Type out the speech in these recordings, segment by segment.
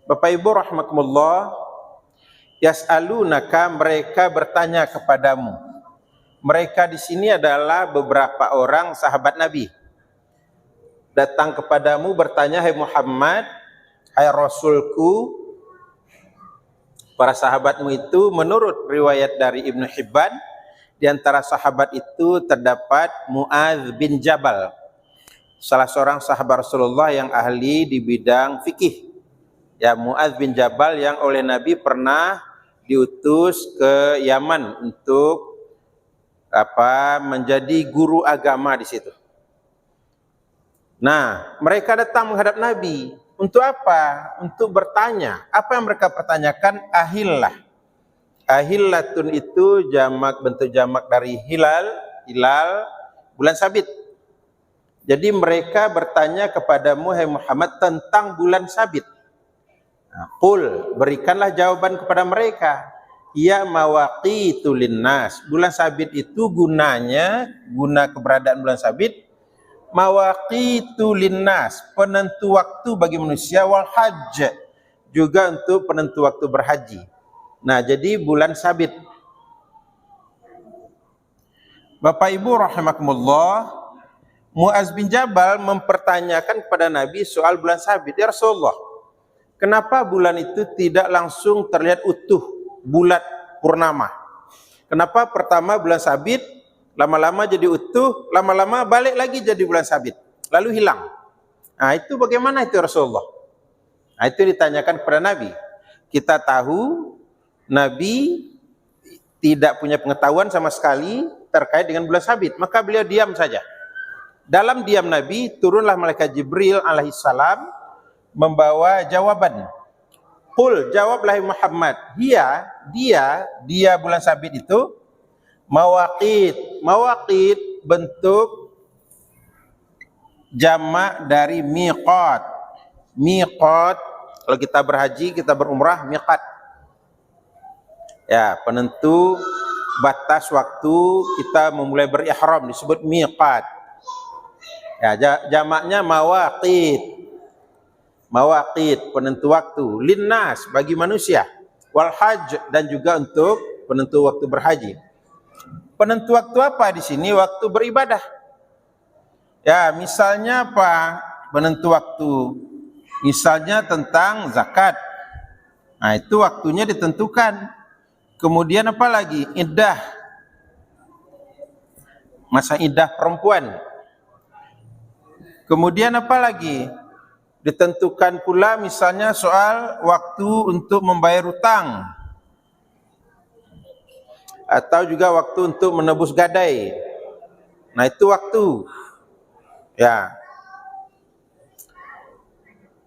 Bapak Ibu rahimakumullah, yas'alunaka, mereka bertanya kepadamu. Mereka di sini adalah beberapa orang sahabat Nabi. Datang kepadamu bertanya, hai Muhammad, hai Rasulku. Para sahabatmu itu menurut riwayat dari Ibnu Hibban, di antara sahabat itu terdapat Mu'adz bin Jabal, salah seorang sahabat Rasulullah yang ahli di bidang fikih. Ya, Mu'adz bin Jabal yang oleh Nabi pernah diutus ke Yaman untuk menjadi guru agama di situ. Nah, mereka datang menghadap Nabi. Untuk apa? Untuk bertanya. Apa yang mereka pertanyakan? Ahillah. Ahillatun itu jamak, bentuk jamak dari hilal, bulan sabit. Jadi mereka bertanya kepadamu, hai Muhammad, tentang bulan sabit. Qul, berikanlah jawaban kepada mereka. Ya mawaqitu linnas. Bulan sabit itu guna keberadaan bulan sabit. Mawaqitu linnas, penentu waktu bagi manusia, wal hajj, juga untuk penentu waktu berhaji. Nah, jadi bulan sabit. Bapak Ibu rahimakumullah, Mu'adz bin Jabal mempertanyakan kepada Nabi soal bulan sabit. Ya Rasulullah, kenapa bulan itu tidak langsung terlihat utuh, bulat, purnama? Kenapa pertama bulan sabit, lama-lama jadi utuh, lama-lama balik lagi jadi bulan sabit, lalu hilang? Nah, itu bagaimana itu Rasulullah? Nah, itu ditanyakan kepada Nabi. Kita tahu Nabi tidak punya pengetahuan sama sekali terkait dengan bulan sabit, maka beliau diam saja. Dalam diam Nabi, turunlah malaikat Jibril alaihissalam membawa jawaban. Qul, jawablah Muhammad, dia bulan sabit itu mawaqit bentuk jamak dari miqat. Miqat, kalau kita berhaji, kita berumrah, miqat. Ya, penentu batas waktu kita memulai berihram disebut miqat. Ya, jamaknya mawaqit. Mawaqit, penentu waktu. Linnas, bagi manusia. Wal hajj, dan juga untuk penentu waktu berhaji. Penentu waktu apa di sini? Waktu beribadah. Ya, misalnya apa? Penentu waktu. Misalnya tentang zakat. Nah, itu waktunya ditentukan. Kemudian apa lagi? Iddah. Masa iddah perempuan. Kemudian apa lagi? Ditentukan pula misalnya soal waktu untuk membayar hutang. Atau juga waktu untuk menebus gadai. Nah, itu waktu. Ya.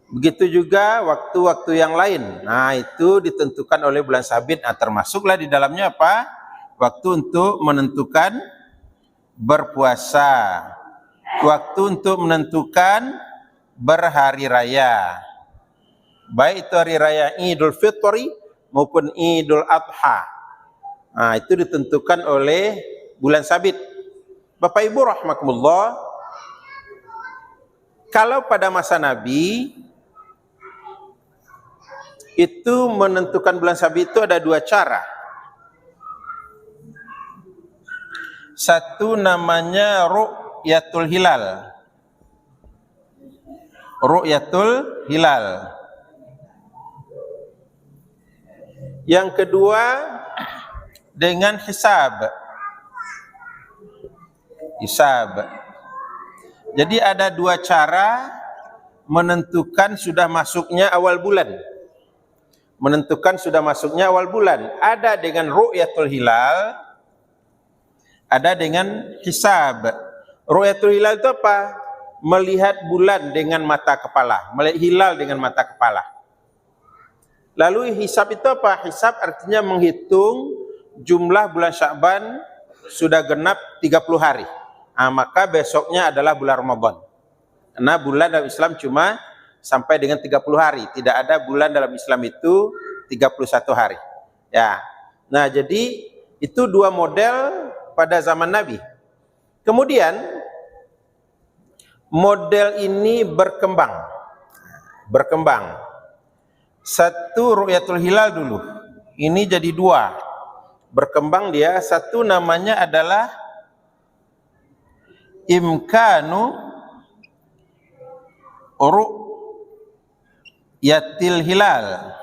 Begitu juga waktu-waktu yang lain. Nah, itu ditentukan oleh bulan sabit. Nah, termasuklah di dalamnya apa? Waktu untuk menentukan berpuasa. Waktu untuk menentukan berhari raya. Baik itu hari raya Idul Fitri maupun Idul Adha. Nah, itu ditentukan oleh bulan sabit. Bapak Ibu rahimakumullah, kalau pada masa Nabi itu menentukan bulan sabit itu ada dua cara. Satu namanya ru'yatul hilal. Ru'yatul hilal. Yang kedua dengan hisab. Jadi ada dua cara menentukan sudah masuknya awal bulan. Ada dengan ru'yatul hilal, ada dengan hisab. Ru'yatul hilal itu apa? Melihat bulan dengan mata kepala, melihat hilal dengan mata kepala. Lalu hisab itu apa? Hisab artinya menghitung jumlah bulan Sya'ban sudah genap 30 hari. Nah, maka besoknya adalah bulan Ramadan. Karena bulan dalam Islam cuma sampai dengan 30 hari. Tidak ada bulan dalam Islam itu 31 hari. Ya. Nah, jadi itu dua model pada zaman Nabi. Kemudian model ini berkembang. Satu ru'yatul hilal dulu. Ini jadi dua. Berkembang dia. Satu namanya adalah imkanu ru'yatil hilal.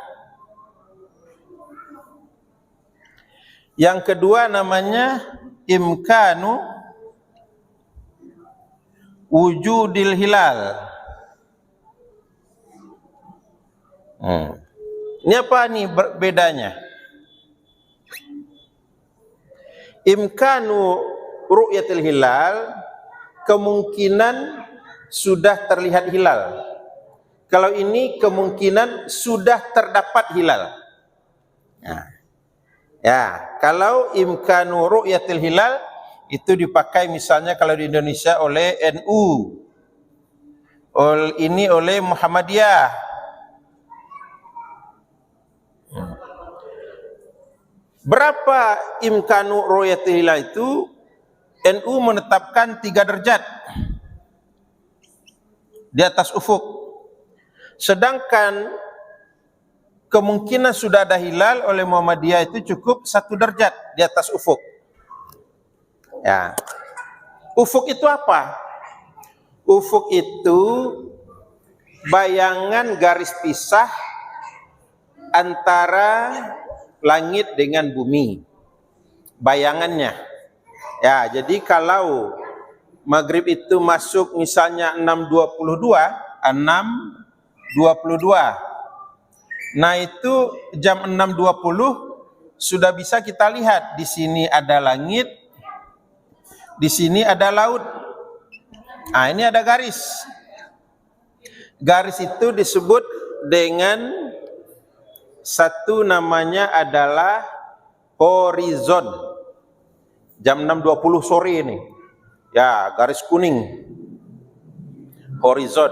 Yang kedua namanya imkanu wujudil hilal. Ini apa nih bedanya? Imkanu ru'yatil hilal, kemungkinan sudah terlihat hilal. Kalau ini kemungkinan sudah terdapat hilal. Ya, kalau imkanu ru'yatil hilal itu dipakai misalnya kalau di Indonesia oleh NU, ini oleh Muhammadiyah. Berapa imkanu ru'yatil hilal itu? NU menetapkan 3 derajat di atas ufuk. Sedangkan kemungkinan sudah ada hilal oleh Muhammadiyah itu cukup 1 derajat di atas ufuk. Ya. Ufuk itu apa? Ufuk itu bayangan garis pisah antara langit dengan bumi. Bayangannya. Ya, jadi kalau maghrib itu masuk misalnya 6.22. Nah, itu jam 6.20 sudah bisa kita lihat di sini ada langit, di sini ada laut. Nah, ini ada garis. Garis itu disebut dengan satu namanya adalah horizon. Jam 6.20 sore ini. Ya, garis kuning. Horizon.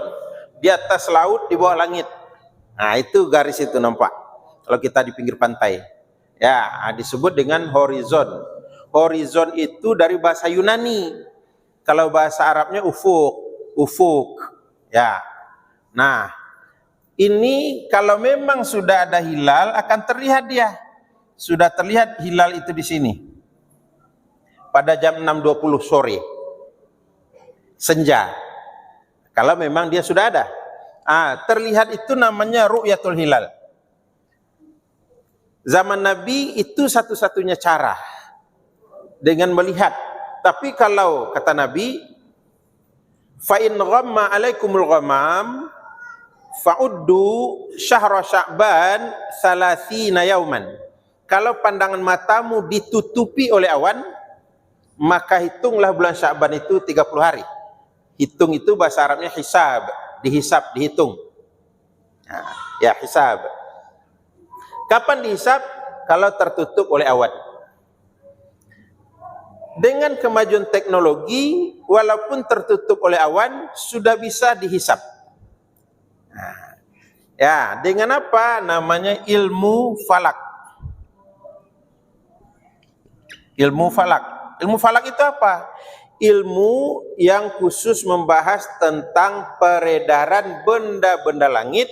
Di atas laut, di bawah langit. Nah, itu garis itu nampak. Kalau kita di pinggir pantai. Ya, disebut dengan horizon. Horizon itu dari bahasa Yunani. Kalau bahasa Arabnya ufuk. Ufuk. Ya. Nah, ini kalau memang sudah ada hilal akan terlihat dia. Sudah terlihat hilal itu di sini. Pada jam 6.20 sore. Senja. Kalau memang dia sudah ada. Terlihat itu namanya ru'yatul hilal. Zaman Nabi itu satu-satunya cara dengan melihat. Tapi kalau kata Nabi, fa in ghamma alaikumul ghamam fa'uddu syahra sya'ban 30 yauman. Kalau pandangan matamu ditutupi oleh awan, maka hitunglah bulan Sya'ban itu 30 hari. Hitung itu bahasa Arabnya hisab, dihisab, dihitung. Nah, ya hisab. Kapan dihisab? Kalau tertutup oleh awan. Dengan kemajuan teknologi, walaupun tertutup oleh awan, sudah bisa dihisab. Nah, ya, dengan apa? Namanya ilmu falak. Ilmu falak. Ilmu falak itu apa? Ilmu yang khusus membahas tentang peredaran benda-benda langit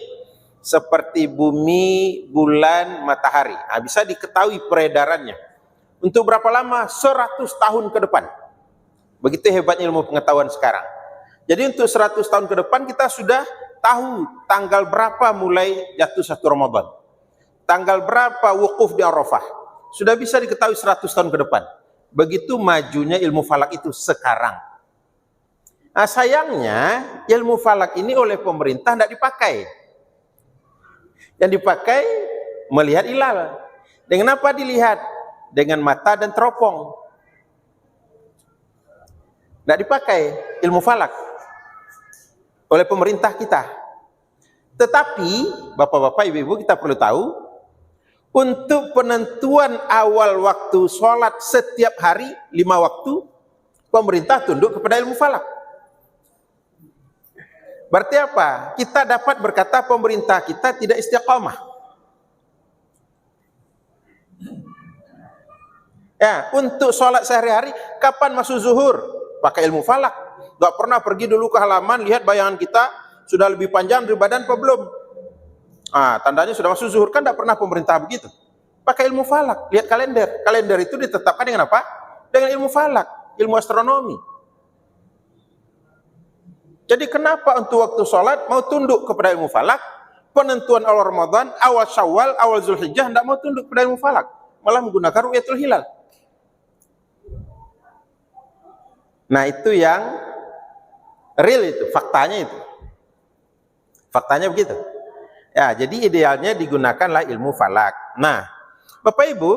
seperti bumi, bulan, matahari. Nah, bisa diketahui peredarannya. Untuk berapa lama? 100 tahun ke depan. Begitu hebatnya ilmu pengetahuan sekarang. Jadi untuk 100 tahun ke depan kita sudah tahu tanggal berapa mulai jatuh 1 Ramadan. Tanggal berapa wukuf di Arafah. Sudah bisa diketahui 100 tahun ke depan. Begitu majunya ilmu falak itu sekarang. Nah, sayangnya ilmu falak ini oleh pemerintah tidak dipakai. Yang dipakai melihat hilal. Dengan apa dilihat? Dengan mata dan teropong. Tidak dipakai ilmu falak oleh pemerintah kita. Tetapi bapak-bapak, ibu-ibu, kita perlu tahu, untuk penentuan awal waktu sholat setiap hari 5 waktu, pemerintah tunduk kepada ilmu falak. Berarti apa? Kita dapat berkata pemerintah kita tidak istiqamah. Ya, untuk sholat sehari-hari, kapan masuk zuhur? Pakai ilmu falak. Gak pernah pergi dulu ke halaman, lihat bayangan kita sudah lebih panjang dari badan apa belum. Tandanya sudah masuk zuhur. Kan tidak pernah pemerintah begitu. Pakai ilmu falak, lihat kalender. Kalender itu ditetapkan dengan apa? Dengan ilmu falak, ilmu astronomi. Jadi kenapa untuk waktu sholat mau tunduk kepada ilmu falak? Penentuan awal Ramadan, awal Syawal, awal Zulhijjah tidak mau tunduk kepada ilmu falak, malah menggunakan ru'yatul hilal. Nah itu yang real, itu faktanya, itu faktanya begitu ya. Jadi idealnya digunakanlah ilmu falak. Nah Bapak Ibu,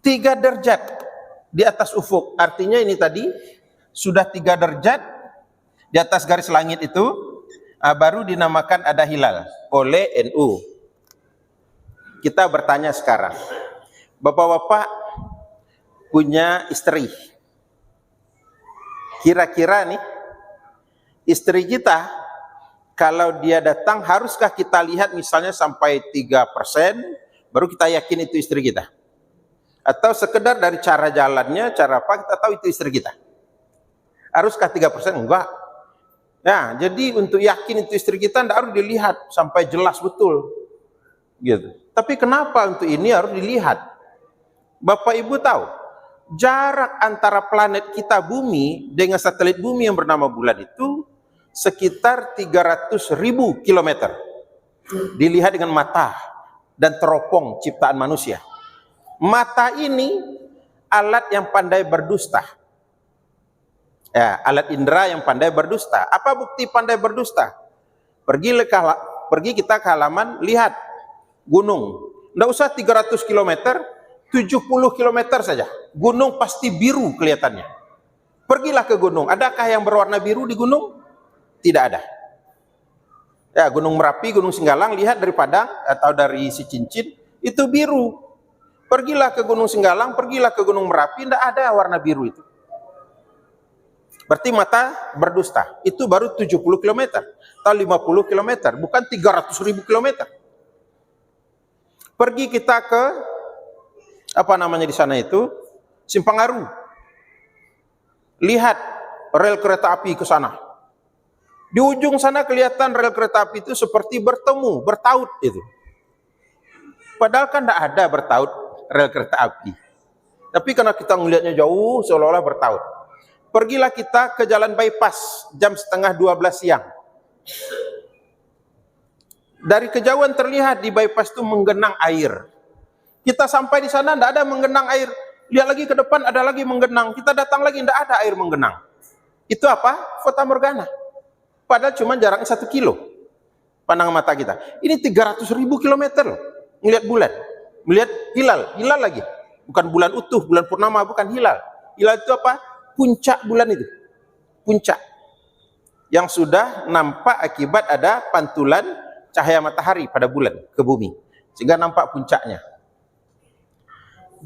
3 derajat di atas ufuk, artinya ini tadi sudah 3 derajat di atas garis langit itu, baru dinamakan ada hilal oleh NU. Kita bertanya sekarang, bapak-bapak punya istri, kira-kira nih istri kita kalau dia datang, haruskah kita lihat misalnya sampai 3% baru kita yakin itu istri kita? Atau sekedar dari cara jalannya, cara apa kita tahu itu istri kita? Haruskah 3%? Enggak. Nah, jadi untuk yakin itu istri kita tidak harus dilihat sampai jelas betul, gitu. Tapi kenapa untuk ini harus dilihat? Bapak Ibu tahu, jarak antara planet kita bumi dengan satelit bumi yang bernama bulan itu sekitar 300.000 kilometer. Dilihat dengan mata dan teropong ciptaan manusia. Mata ini alat yang pandai berdusta. Ya, alat indera yang pandai berdusta. Apa bukti pandai berdusta? Pergi kita ke halaman, lihat gunung. Tidak usah 300 km, 70 km saja. Gunung pasti biru kelihatannya. Pergilah ke gunung. Adakah yang berwarna biru di gunung? Tidak ada. Ya, Gunung Merapi, Gunung Singgalang, lihat dari Padang atau dari si Cincin, itu biru. Pergilah ke Gunung Singgalang, pergilah ke Gunung Merapi, tidak ada warna biru itu. Berarti mata berdusta. Itu baru 70 km atau 50 km, bukan 300.000 km. Pergi kita ke apa namanya di sana itu, Simpang Aru. Lihat rel kereta api ke sana. Di ujung sana kelihatan rel kereta api itu seperti bertemu, bertaut itu. Padahal kan tidak ada bertaut rel kereta api. Tapi karena kita melihatnya jauh, seolah-olah bertaut. Pergilah kita ke jalan bypass jam 11:30 siang. Dari kejauhan terlihat di bypass itu menggenang air. Kita sampai di sana tidak ada menggenang air. Lihat lagi ke depan ada lagi menggenang. Kita datang lagi tidak ada air menggenang. Itu apa? Fata Morgana. Padahal cuma jaraknya 1 kilo pandangan mata kita. Ini 300.000 kilometer loh. Melihat bulan, melihat hilal, hilal lagi. Bukan bulan utuh, bulan purnama, bukan hilal. Hilal itu apa? Puncak bulan itu, puncak yang sudah nampak akibat ada pantulan cahaya matahari pada bulan ke bumi, sehingga nampak puncaknya.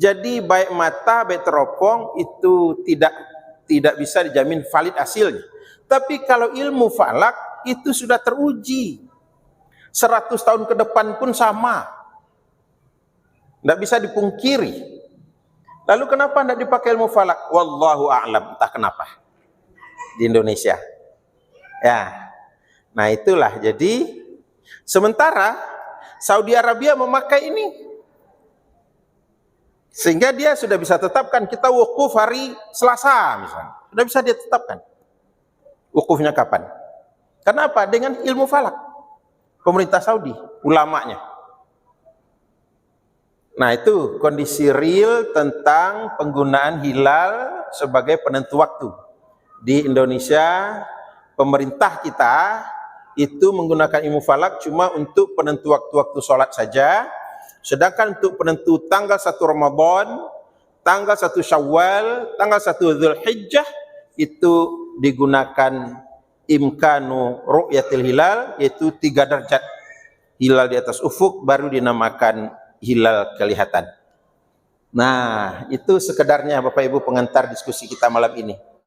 Jadi baik mata, baik teropong itu tidak bisa dijamin valid hasilnya. Tapi kalau ilmu falak itu sudah teruji, 100 tahun ke depan pun sama, tidak bisa dipungkiri. Lalu kenapa tidak dipakai ilmu falak? Wallahu a'lam, entah kenapa di Indonesia. Ya, nah itulah. Jadi sementara Saudi Arabia memakai ini, sehingga dia sudah bisa tetapkan kita wukuf hari Selasa misalnya. Sudah bisa dia tetapkan wukufnya kapan. Kenapa? Dengan ilmu falak. Pemerintah Saudi, ulamanya. Nah itu kondisi real tentang penggunaan hilal sebagai penentu waktu. Di Indonesia, pemerintah kita itu menggunakan ilmu falak cuma untuk penentu waktu-waktu sholat saja. Sedangkan untuk penentu tanggal 1 Ramadan, tanggal 1 Syawal, tanggal 1 Zulhijjah, itu digunakan imkanu ru'yatil hilal, yaitu 3 derajat hilal di atas ufuk, baru dinamakan hilal kelihatan. Nah, itu sekedarnya Bapak Ibu pengantar diskusi kita malam ini.